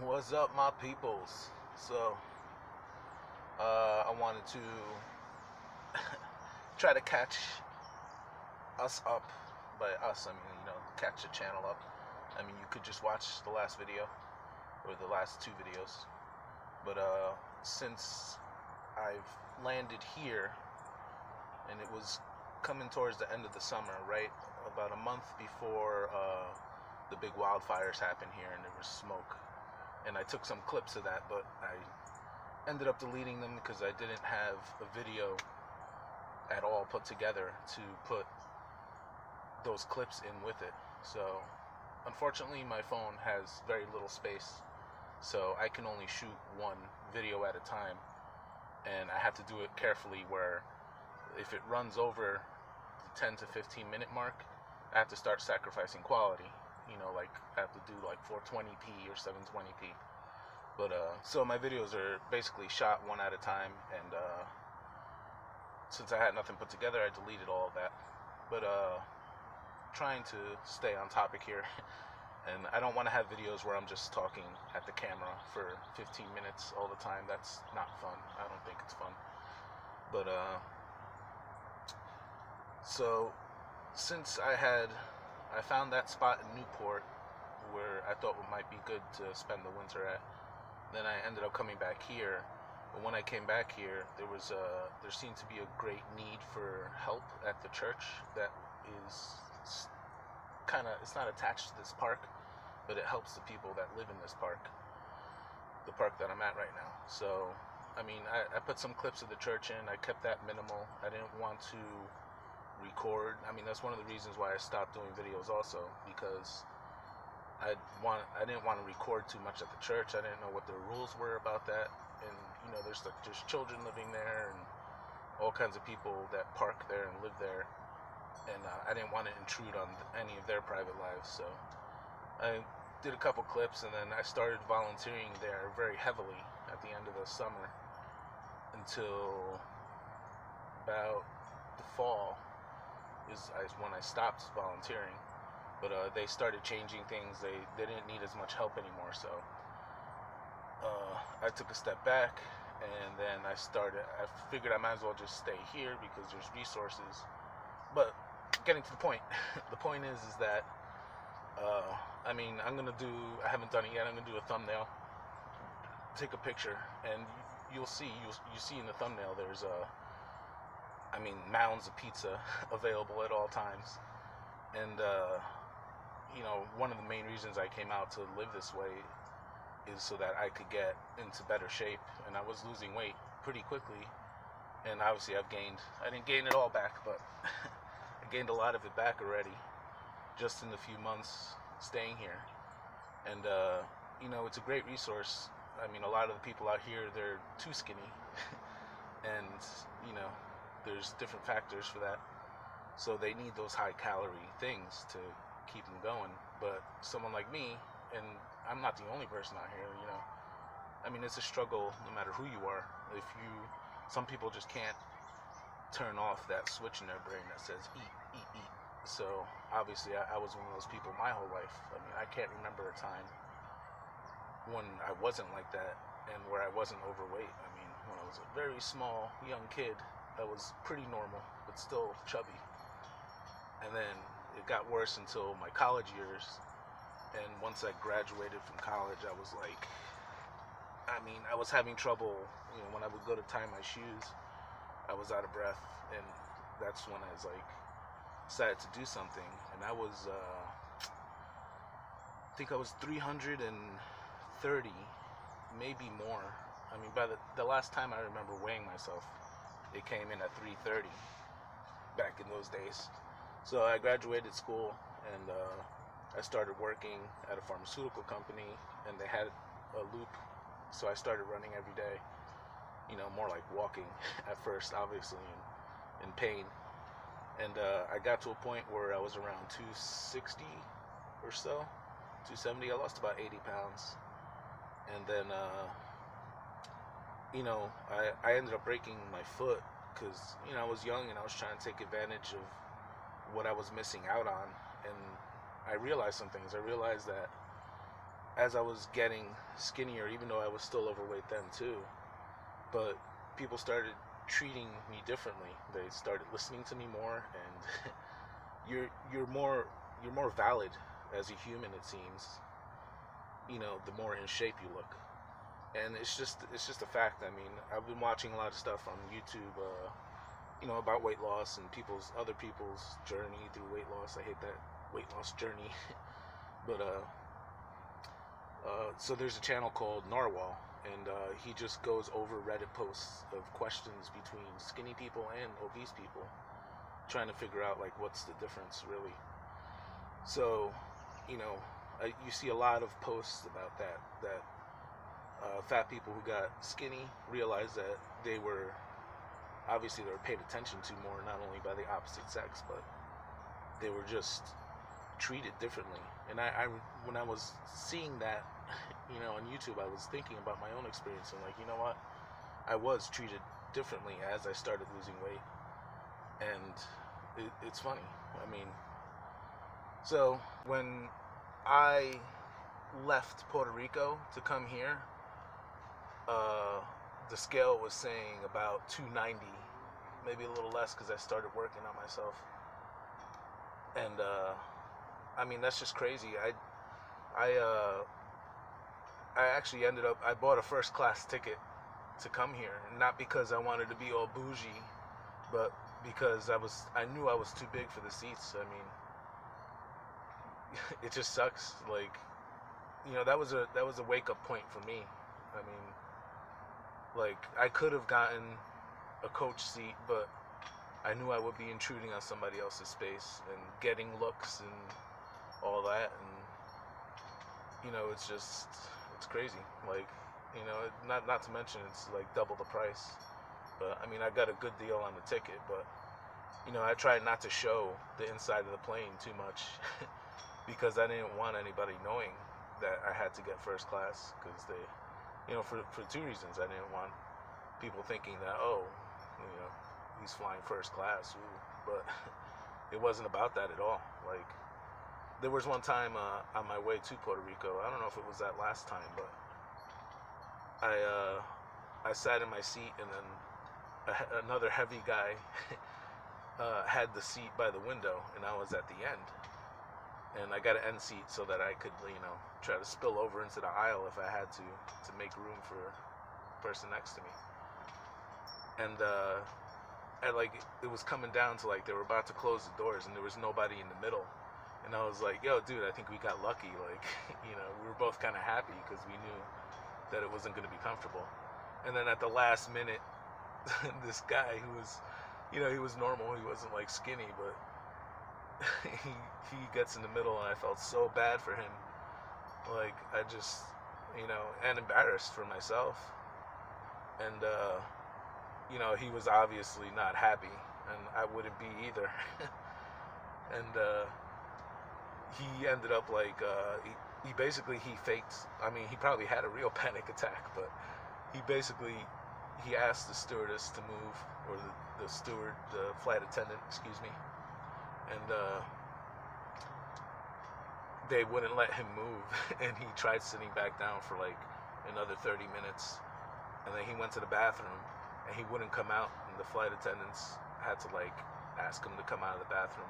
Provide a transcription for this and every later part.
What's up, my peoples? So, I wanted to try to catch us up. By us, I mean, catch the channel up. I mean, you could just watch the last video or the last two videos. But since I've landed here, and it was coming towards the end of the summer, right? About a month before the big wildfires happened here, and there was smoke. And I took some clips of that, but I ended up deleting them because I didn't have a video at all put together to put those clips in with it. So unfortunately my phone has very little space, so I can only shoot one video at a time, and I have to do it carefully, where if it runs over the 10 to 15 minute mark, I have to start sacrificing quality. Like I have to do like 420p or 720p. But so my videos are basically shot one at a time, and since I had nothing put together, I deleted all of that. But trying to stay on topic here, and I don't want to have videos where I'm just talking at the camera for 15 minutes all the time. That's not fun. I don't think it's fun. But so since I found that spot in Newport where I thought it might be good to spend the winter at, then I ended up coming back here. But when I came back here, there seemed to be a great need for help at the church that is it's not attached to this park, but it helps the people that live in this park, the park that I'm at right now. So, I mean, I put some clips of the church in. I kept that minimal. I didn't want to record. I mean, that's one of the reasons why I stopped doing videos also, because I didn't want to record too much at the church. I didn't know what the rules were about that. And there's children living there and all kinds of people that park there and live there, and I didn't want to intrude on any of their private lives. So I did a couple clips, and then I started volunteering there very heavily at the end of the summer until about the fall is when I stopped volunteering. But they started changing things. They didn't need as much help anymore. So I took a step back, and then I figured I might as well just stay here because there's resources. But getting to the point, the point is that I mean, I haven't done it yet. I'm gonna do a thumbnail, take a picture, and you'll see in the thumbnail there's mounds of pizza available at all times. And one of the main reasons I came out to live this way is so that I could get into better shape. And I was losing weight pretty quickly, and obviously I didn't gain it all back, but I gained a lot of it back already just in a few months staying here. And it's a great resource. I mean, a lot of the people out here, they're too skinny and there's different factors for that, so they need those high calorie things to keep them going. But someone like me, and I'm not the only person out here, I mean, it's a struggle no matter who you are. Some people just can't turn off that switch in their brain that says eat, eat, eat. So obviously I was one of those people my whole life. I mean, I can't remember a time when I wasn't like that and where I wasn't overweight. I mean, when I was a very small young kid, I was pretty normal, but still chubby. And then it got worse until my college years. And once I graduated from college, I was I was having trouble. When I would go to tie my shoes, I was out of breath. And that's when I decided to do something. And I think I was 330, maybe more. I mean, by the last time I remember weighing myself, it came in at 330 back in those days. So I graduated school, and I started working at a pharmaceutical company, and they had a loop, so I started running every day, more like walking at first, obviously, in pain. And I got to a point where I was around 260 or so, 270. I lost about 80 pounds. And then, I ended up breaking my foot because, I was young and I was trying to take advantage of what I was missing out on. And I realized some things. I realized that as I was getting skinnier, even though I was still overweight then too, but people started treating me differently. They started listening to me more, and you're more valid as a human, it seems. The more in shape you look, and it's just a fact. I mean, I've been watching a lot of stuff on YouTube, about weight loss and other people's journey through weight loss. I hate that weight loss journey, but so there's a channel called Narwhal, and he just goes over Reddit posts of questions between skinny people and obese people, trying to figure out like what's the difference really. So, you see a lot of posts about that fat people who got skinny realized that they were paid attention to more, not only by the opposite sex, but they were just treated differently. And I when I was seeing that, on YouTube, I was thinking about my own experience and like, you know what, I was treated differently as I started losing weight, and it's funny. I mean, so when I left Puerto Rico to come here, the scale was saying about 290, maybe a little less because I started working on myself. And I mean, that's just crazy. I actually I bought a first class ticket to come here, not because I wanted to be all bougie, but because I knew I was too big for the seats. I mean, it just sucks. Like, that was a wake up point for me. I mean, like, I could have gotten a coach seat, but I knew I would be intruding on somebody else's space and getting looks and all that, and it's crazy. Like, not to mention it's like double the price. But I mean, I got a good deal on the ticket, but I tried not to show the inside of the plane too much because I didn't want anybody knowing that I had to get first class, because they, for two reasons. I didn't want people thinking that, oh, he's flying first class. Ooh. But it wasn't about that at all. Like, there was one time on my way to Puerto Rico, I don't know if it was that last time, but I sat in my seat, and then another heavy guy had the seat by the window, and I was at the end. And I got an end seat so that I could, try to spill over into the aisle if I had to make room for the person next to me. And it was coming down to like they were about to close the doors, and there was nobody in the middle. And I was like, yo, dude, I think we got lucky. Like, we were both kind of happy because we knew that it wasn't going to be comfortable. And then at the last minute, this guy who was, he was normal. He wasn't like skinny, but he gets in the middle, and I felt so bad for him. Like, I just, and embarrassed for myself. And, he was obviously not happy, and I wouldn't be either. And he ended up like, he faked, I mean, he probably had a real panic attack, but he asked the stewardess to move, or the flight attendant, excuse me, and they wouldn't let him move, and he tried sitting back down for like another 30 minutes, and then he went to the bathroom, and he wouldn't come out, and the flight attendants had to like ask him to come out of the bathroom.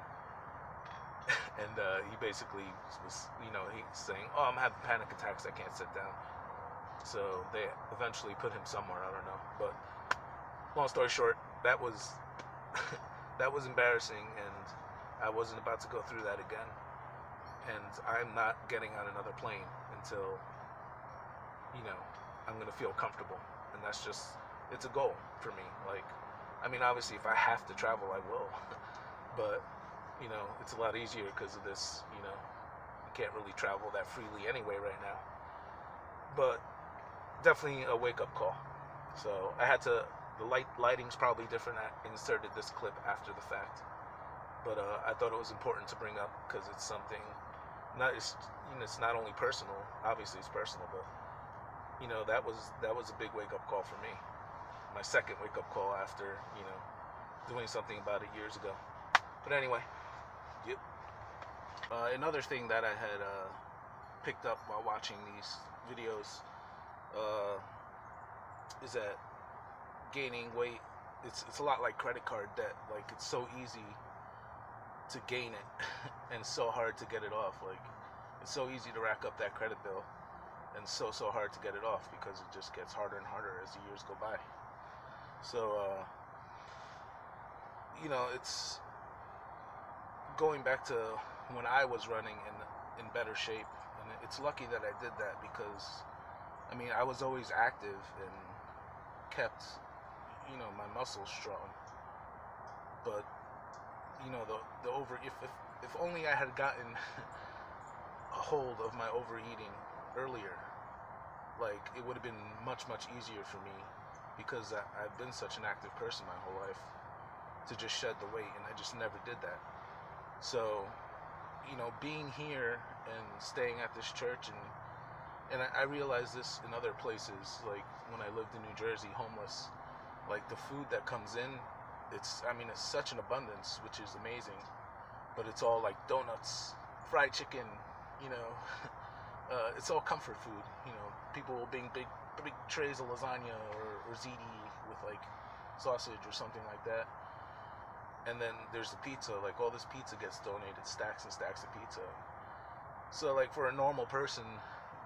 And he basically was, he's saying, oh, I'm having panic attacks, I can't sit down. So they eventually put him somewhere, I don't know. But long story short, that was embarrassing, and I wasn't about to go through that again. And I'm not getting on another plane until, I'm going to feel comfortable. And that's just, it's a goal for me. Like, I mean, obviously, if I have to travel, I will. But, it's a lot easier because of this, you can't really travel that freely anyway right now. But definitely a wake-up call. So I had to, the lighting's probably different. I inserted this clip after the fact. But I thought it was important to bring up because it's something, it's not only personal, obviously it's personal, but, that was a big wake-up call for me. My second wake-up call after, doing something about it years ago. But anyway, yep. Another thing that I had picked up while watching these videos is that gaining weight, it's a lot like credit card debt. Like, it's so easy to gain it and so hard to get it off. Like, it's so easy to rack up that credit bill and so hard to get it off, because it just gets harder and harder as the years go by. So it's going back to when I was running in better shape, and it's lucky that I did that, because I mean, I was always active and kept my muscles strong. But the over if only I had gotten a hold of my overeating earlier, like, it would have been much easier for me, because I've been such an active person my whole life, to just shed the weight, and I just never did that. So being here and staying at this church, and I realized this in other places, like when I lived in New Jersey homeless, like, the food that comes in, it's such an abundance, which is amazing, but it's all like donuts, fried chicken, it's all comfort food. People will bring big trays of lasagna or ziti with like sausage or something like that. And then there's the pizza. Like, all this pizza gets donated, stacks and stacks of pizza. So like, for a normal person,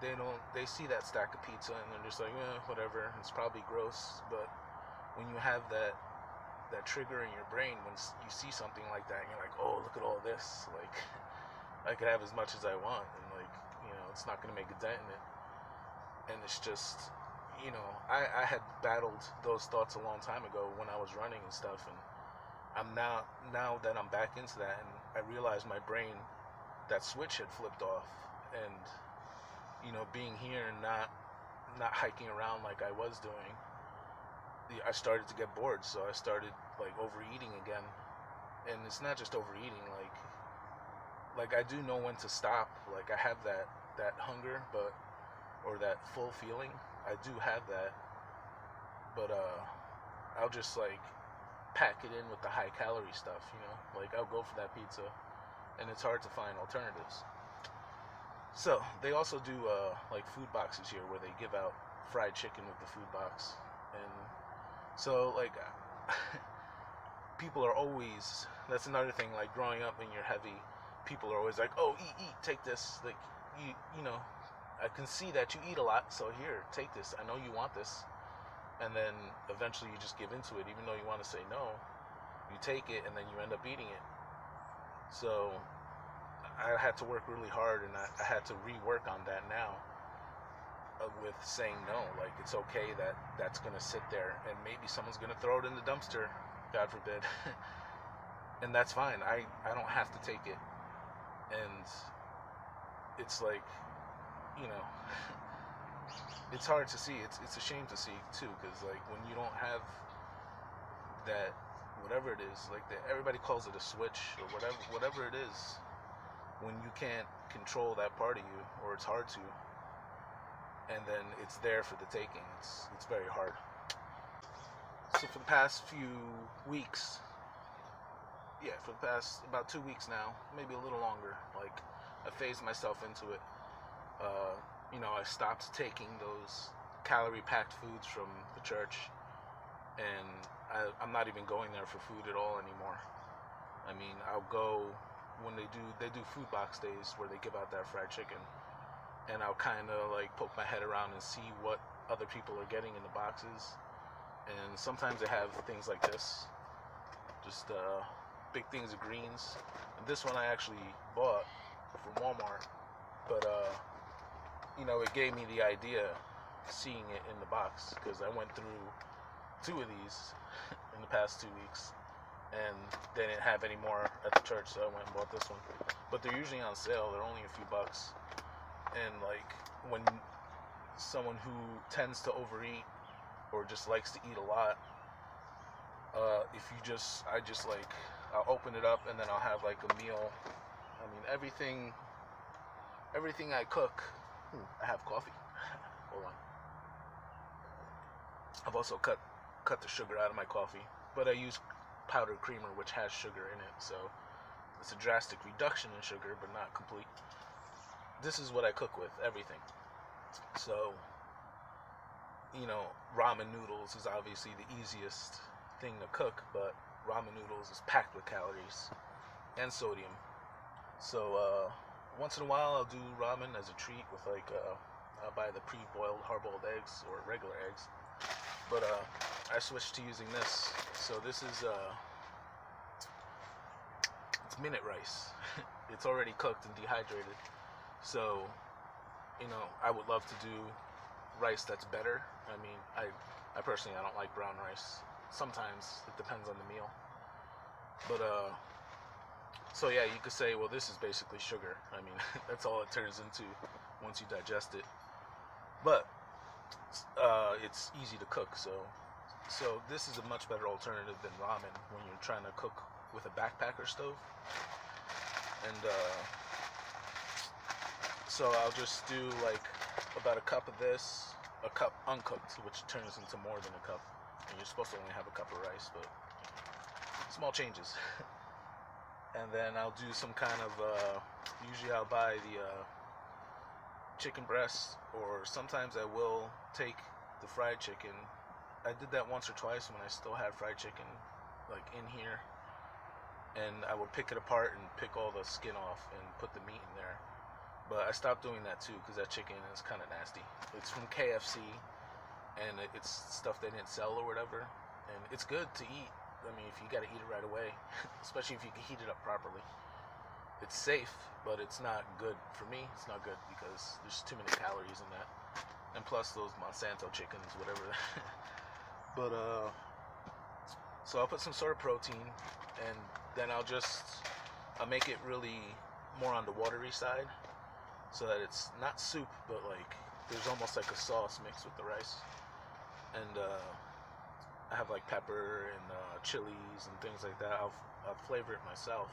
they see that stack of pizza and they're just like, whatever, it's probably gross. But when you have that trigger in your brain, when you see something like that, and you're like, oh, look at all this, like, I could have as much as I want, and like, it's not going to make a dent in it. And it's just, I had battled those thoughts a long time ago when I was running and stuff, and I'm now that I'm back into that, and I realized my brain, that switch had flipped off, and being here and not hiking around like I was doing, I started to get bored. So I started like overeating again, and it's not just overeating, like I do know when to stop. Like, I have that hunger, or that full feeling, I do have that, but I'll just like pack it in with the high calorie stuff, like I'll go for that pizza, and it's hard to find alternatives. So they also do like food boxes here, where they give out fried chicken with the food box. And so like people are always, that's another thing, like growing up when you're heavy, people are always like, oh, eat, take this, like, I can see that you eat a lot, so here, take this, I know you want this. And then eventually you just give into it, even though you want to say no. You take it, and then you end up eating it. So I had to work really hard, and I had to rework on that now, with saying no. Like, it's okay that that's going to sit there, and maybe someone's going to throw it in the dumpster, God forbid. And that's fine. I don't have to take it. And it's like, it's hard to see. It's a shame to see too, because like, when you don't have that, whatever it is, like everybody calls it a switch or whatever it is, when you can't control that part of you, or it's hard to, and then it's there for the taking, it's very hard. So for the past few weeks, for the past about 2 weeks now, maybe a little longer, like, I phased myself into it. I stopped taking those calorie-packed foods from the church, and I'm not even going there for food at all anymore. I mean, I'll go when they do food box days where they give out that fried chicken, and I'll kind of like poke my head around and see what other people are getting in the boxes. And sometimes they have things like this, just big things of greens. And this one I actually bought from Walmart, but it gave me the idea seeing it in the box, because I went through 2 of these in the past 2 weeks, and they didn't have any more at the church, so I went and bought this one. But they're usually on sale. They're only a few bucks. And like, when someone who tends to overeat or just likes to eat a lot, I'll open it up, and then I'll have like a meal. I mean, everything I cook. I have coffee. Hold on. I've also cut the sugar out of my coffee, but I use powdered creamer, which has sugar in it, so it's a drastic reduction in sugar, but not complete. this is what I cook with, everything. So, ramen noodles is obviously the easiest thing to cook, but ramen noodles is packed with calories and sodium. So, once in a while I'll do ramen as a treat with I'll buy the pre-boiled hard-boiled eggs or regular eggs. But I switched to using this. So this is it's minute rice. It's already cooked and dehydrated. So, I would love to do rice that's better. I mean, I personally I don't like brown rice. Sometimes it depends on the meal. But so yeah, you could say, well, this is basically sugar. I mean, that's all it turns into once you digest it. But it's easy to cook, so this is a much better alternative than ramen when you're trying to cook with a backpacker stove. And so I'll just do like about a cup of this, a cup uncooked, which turns into more than a cup. And you're supposed to only have a cup of rice, but small changes. And then I'll do some kind of usually I'll buy the chicken breast, or sometimes I will take the fried chicken. I did that once or twice when I still had fried chicken like in here, and I would pick it apart and pick all the skin off and put the meat in there. But I stopped doing that too because that chicken is kind of nasty. It's from KFC, and it's stuff they didn't sell or whatever, and it's good to eat. I mean, if you gotta eat it right away, especially if you can heat it up properly. It's safe, but it's not good for me. It's not good because there's too many calories in that, and plus those Monsanto chickens, whatever. But so I'll put some sort of protein, and then I'll make it really more on the watery side, so that it's not soup, but like there's almost like a sauce mixed with the rice. And I have like pepper and chilies and things like that. I'll flavor it myself.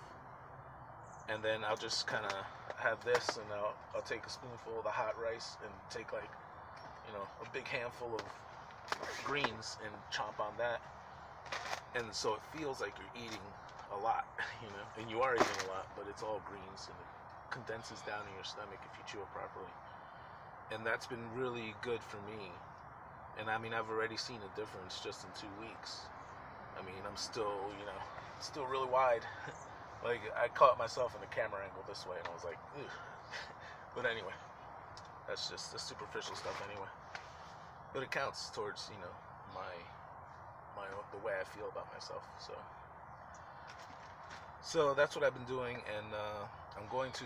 And then I'll just kind of have this, and I'll take a spoonful of the hot rice and take like, a big handful of greens and chomp on that. And so it feels like you're eating a lot, and you are eating a lot, but it's all greens, and it condenses down in your stomach if you chew it properly. And that's been really good for me. And I mean, I've already seen a difference just in 2 weeks. I mean, I'm still, still really wide. Like, I caught myself in the camera angle this way, and I was like, ugh. But anyway, that's just the superficial stuff anyway. But it counts towards, the way I feel about myself. So that's what I've been doing, and I'm going to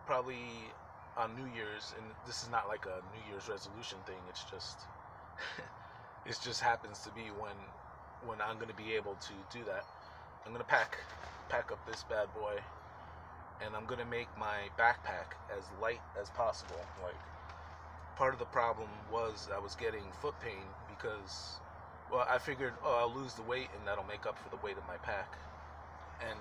probably on New Year's, and this is not like a New Year's resolution thing. It's just, it just happens to be when I'm going to be able to do that. I'm going to pack up this bad boy, and I'm going to make my backpack as light as possible. Like, part of the problem was I was getting foot pain because, well, I figured, I'll lose the weight and that'll make up for the weight of my pack. And,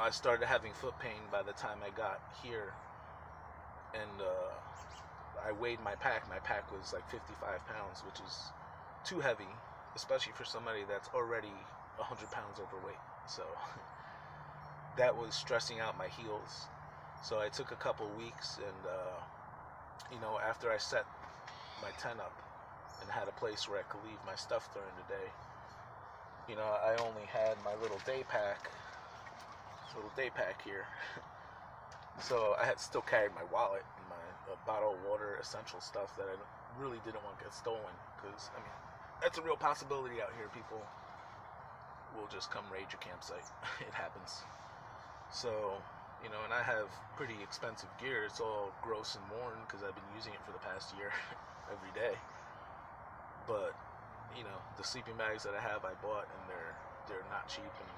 I started having foot pain by the time I got here, and I weighed my pack. My pack was like 55 pounds, which is too heavy, especially for somebody that's already 100 pounds overweight. So that was stressing out my heels. So I took a couple weeks, and after I set my tent up and had a place where I could leave my stuff during the day, I only had my little day pack here. So I had still carried my wallet and my bottle of water, essential stuff that I really didn't want to get stolen, because I mean, that's a real possibility out here. People will just come raid your campsite. It happens. So, and I have pretty expensive gear. It's all gross and worn because I've been using it for the past year every day. But, the sleeping bags that I have, I bought, and they're not cheap. And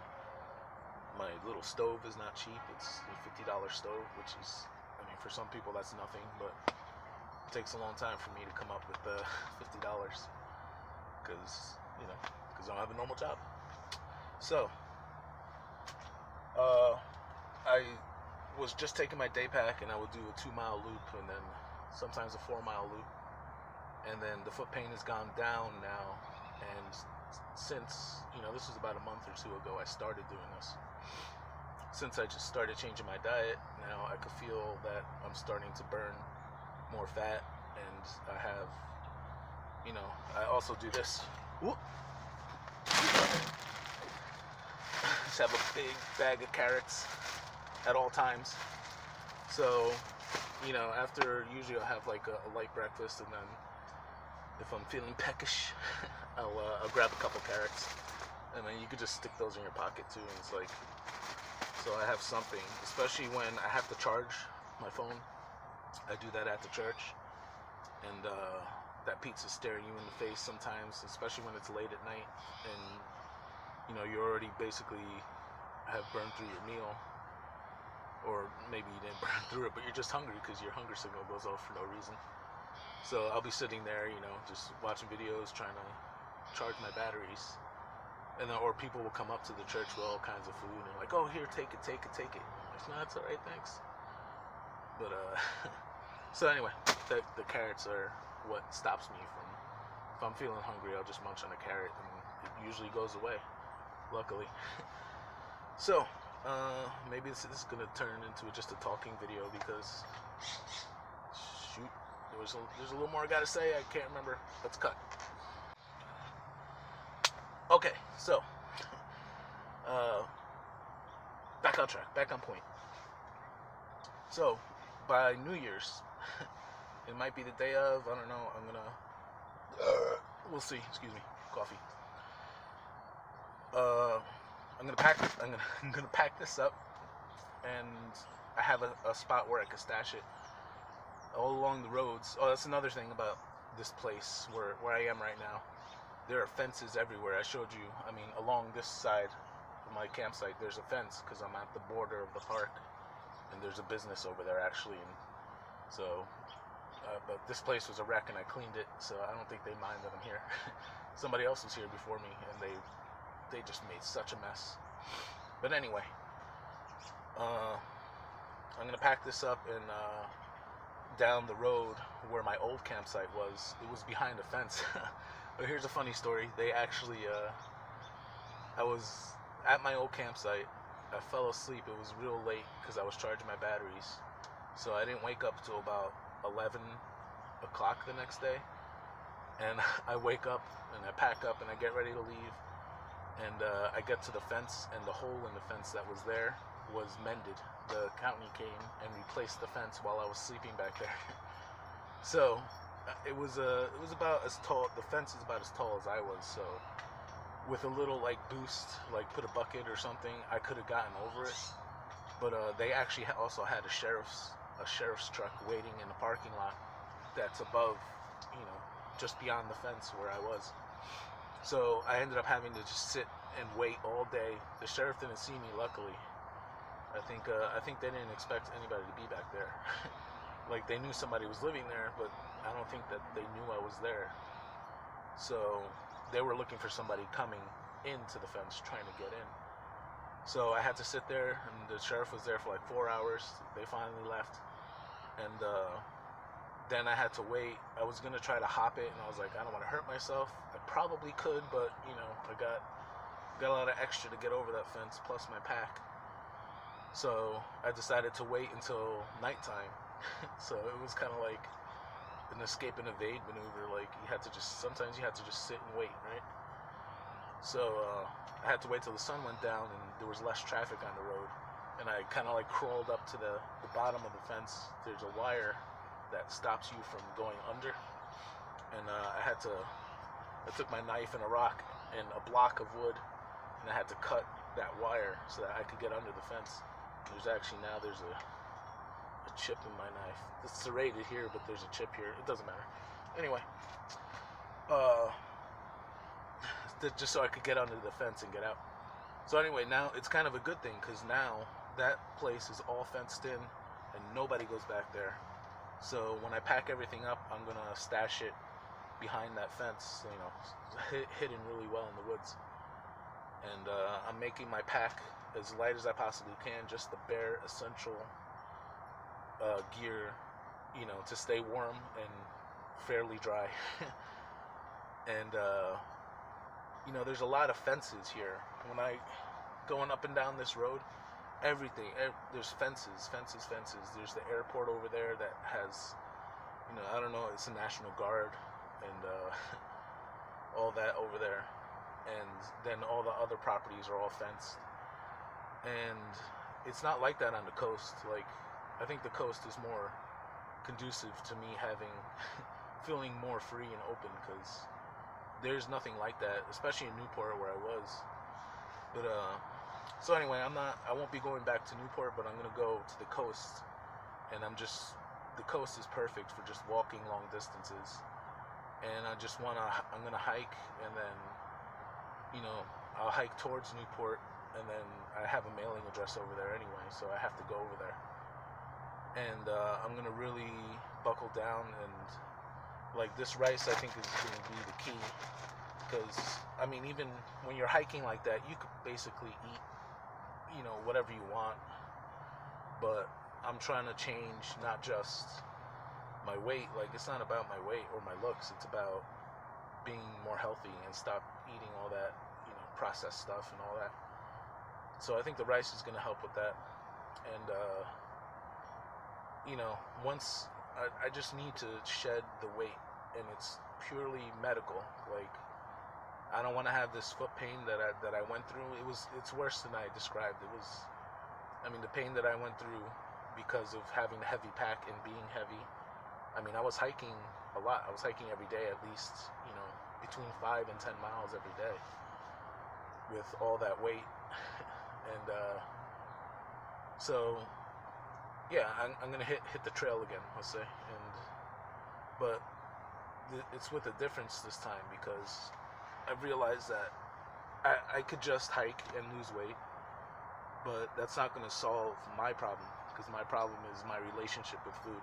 my little stove is not cheap. It's a $50 stove, which is, I mean, for some people that's nothing, but it takes a long time for me to come up with the $50 because I don't have a normal job. So, I was just taking my day pack, and I would do a 2-mile loop, and then sometimes a 4-mile loop, and then the foot pain has gone down now, and since, this was about a month or two ago, I started doing this. since I just started changing my diet, now I could feel that I'm starting to burn more fat, and I have, I also do this. Whoop. Just have a big bag of carrots at all times. So, after, usually I'll have like a light breakfast, and then if I'm feeling peckish, I'll grab a couple carrots, and then you could just stick those in your pocket too, and it's like, so I have something, especially when I have to charge my phone. I do that at the church, and that pizza's staring you in the face sometimes, especially when it's late at night, and you already basically have burned through your meal, or maybe you didn't burn through it, but you're just hungry because your hunger signal goes off for no reason. So I'll be sitting there, just watching videos, trying to charge my batteries. And then, or people will come up to the church with all kinds of food and like, oh, here, take it. I'm like, no, it's all right, thanks. But, so anyway, the carrots are what stops me from, if I'm feeling hungry, I'll just munch on a carrot, and it usually goes away, luckily. So, maybe this is going to turn into just a talking video because, shoot, there's a little more I got to say. I can't remember. Let's cut. Okay, so, back on track, back on point. So, by New Year's, it might be the day of, I don't know, we'll see, excuse me, coffee. I'm gonna pack this up, and I have a spot where I can stash it all along the roads. Oh, that's another thing about this place where I am right now. There are fences everywhere. I showed you, along this side of my campsite, there's a fence because I'm at the border of the park, and there's a business over there actually, and so, but this place was a wreck and I cleaned it, so I don't think they mind that I'm here. Somebody else was here before me, and they just made such a mess. But anyway, I'm gonna pack this up, and down the road where my old campsite was, it was behind a fence. But here's a funny story. They actually, I was at my old campsite. I fell asleep. It was real late because I was charging my batteries. So I didn't wake up till about 11 o'clock the next day. And I wake up and I pack up and I get ready to leave. And I get to the fence, and the hole in the fence that was there was mended. The county came and replaced the fence while I was sleeping back there. So it was about as tall. The fence is about as tall as I was. So with a little boost, put a bucket or something, I could have gotten over it. But they actually also had a sheriff's truck waiting in the parking lot that's above, just beyond the fence where I was. So I ended up having to just sit and wait all day. The sheriff didn't see me, luckily. I think they didn't expect anybody to be back there. They knew somebody was living there, but I don't think that they knew I was there. So they were looking for somebody coming into the fence, trying to get in. So I had to sit there, and the sheriff was there for 4 hours. They finally left, and then I had to wait. I was gonna try to hop it, and I was like, I don't want to hurt myself. I probably could, but I got a lot of extra to get over that fence, plus my pack. So I decided to wait until nighttime. So it was kind of like an escape and evade maneuver. Sometimes you had to just sit and wait, right? So I had to wait till the sun went down and there was less traffic on the road. And I kind of crawled up to the bottom of the fence. There's a wire that stops you from going under. And I took my knife and a rock and a block of wood, and I had to cut that wire so that I could get under the fence. There's a chip in my knife. It's serrated here, but there's a chip here. It doesn't matter. Anyway, just so I could get under the fence and get out. So anyway, now it's kind of a good thing because now that place is all fenced in and nobody goes back there. So when I pack everything up, I'm gonna stash it behind that fence, hidden really well in the woods. And I'm making my pack as light as I possibly can, just the bare essential gear, to stay warm and fairly dry. And there's a lot of fences here. When I going up and down this road, everything. There's fences. There's the airport over there that has, I don't know, it's a National Guard and all that over there. And then all the other properties are all fenced. And it's not like that on the coast. Like, I think the coast is more conducive to me feeling more free and open, because there's nothing like that, especially in Newport where I was. But so anyway, I won't be going back to Newport, but I'm gonna go to the coast, and the coast is perfect for just walking long distances. And I'm gonna hike, and then, I'll hike towards Newport, and then I have a mailing address over there anyway, so I have to go over there. And I'm gonna really buckle down, and like this rice, I think, is gonna be the key, because even when you're hiking like that, you could basically eat, whatever you want. But I'm trying to change not just my weight. Like, it's not about my weight or my looks. It's about being more healthy and stop eating all that, processed stuff and all that. So I think the rice is going to help with that. And, once I just need to shed the weight, and it's purely medical. Like, I don't want to have this foot pain that I went through. It's worse than I described. The pain that I went through because of having a heavy pack and being heavy. I was hiking a lot. I was hiking every day, at least, between 5 and 10 miles every day with all that weight. And so yeah, I'm gonna hit the trail again, let's say. But it's with a difference this time, because I've realized that I could just hike and lose weight, but that's not going to solve my problem, because my problem is my relationship with food.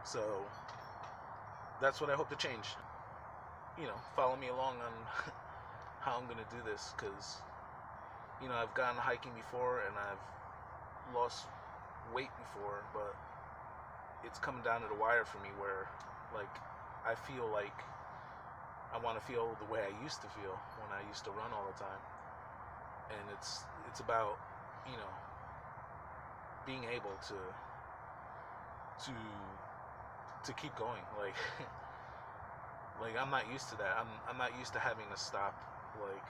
So that's what I hope to change. Follow me along on how I'm going to do this, because I've gone hiking before and I've lost weight before, but it's coming down to the wire for me, where like I feel like I want to feel the way I used to feel when I used to run all the time. And it's about being able to keep going. Like like I'm not used to that. I'm not used to having to stop, like,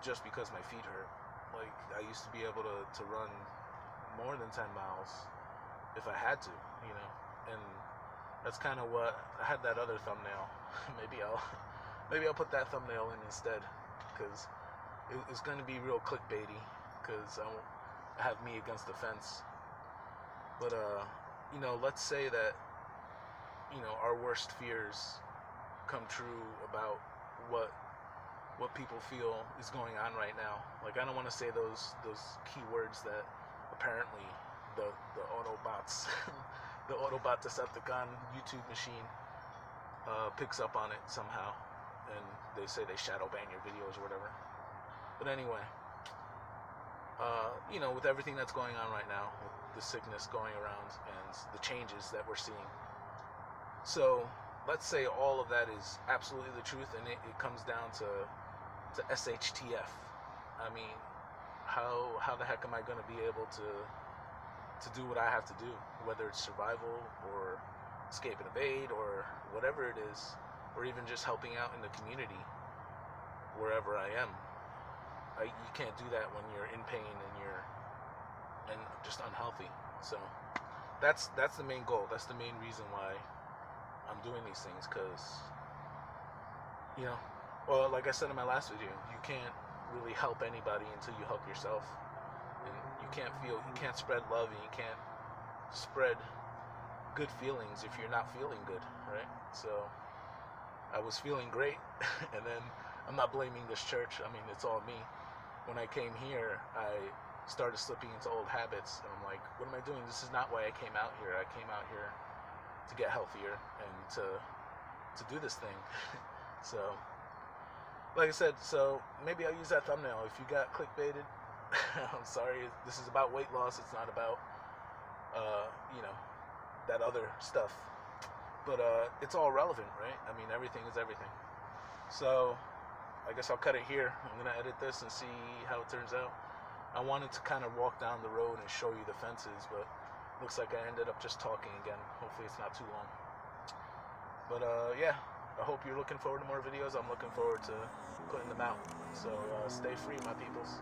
just because my feet hurt. Like, I used to be able to run more than 10 miles if I had to, and that's kind of what I had. That other thumbnail. maybe I'll put that thumbnail in instead, because it's going to be real clickbaity, because I have me against the fence. But let's say that our worst fears come true about what people feel is going on right now. Like, I don't want to say those key words that apparently the Autobots the Autobot Decepticon YouTube machine picks up on it somehow, and they say they shadow ban your videos or whatever. But anyway, with everything that's going on right now, with the sickness going around and the changes that we're seeing, so let's say all of that is absolutely the truth, and it comes down to SHTF. How the heck am I going to be able to do what I have to do, whether it's survival or escape and evade or whatever it is, or even just helping out in the community wherever I am. You can't do that when you're in pain and just unhealthy. So that's the main goal. That's the main reason why I'm doing these things, because well, like I said in my last video, you can't really help anybody until you help yourself. And you can't spread love, and you can't spread good feelings if you're not feeling good, right? So I was feeling great, and then I'm not blaming this church. It's all me. When I came here, I started slipping into old habits, and I'm like, what am I doing? This is not why I came out here. I came out here to get healthier and to do this thing. So, like I said, so maybe I'll use that thumbnail. If you got clickbaited, I'm sorry. This is about weight loss. It's not about that other stuff. But it's all relevant, right? Everything is everything. So I guess I'll cut it here. I'm gonna edit this and see how it turns out. I wanted to kind of walk down the road and show you the fences, but looks like I ended up just talking again. Hopefully it's not too long. But yeah, I hope you're looking forward to more videos. I'm looking forward to putting them out. So stay free, my peoples.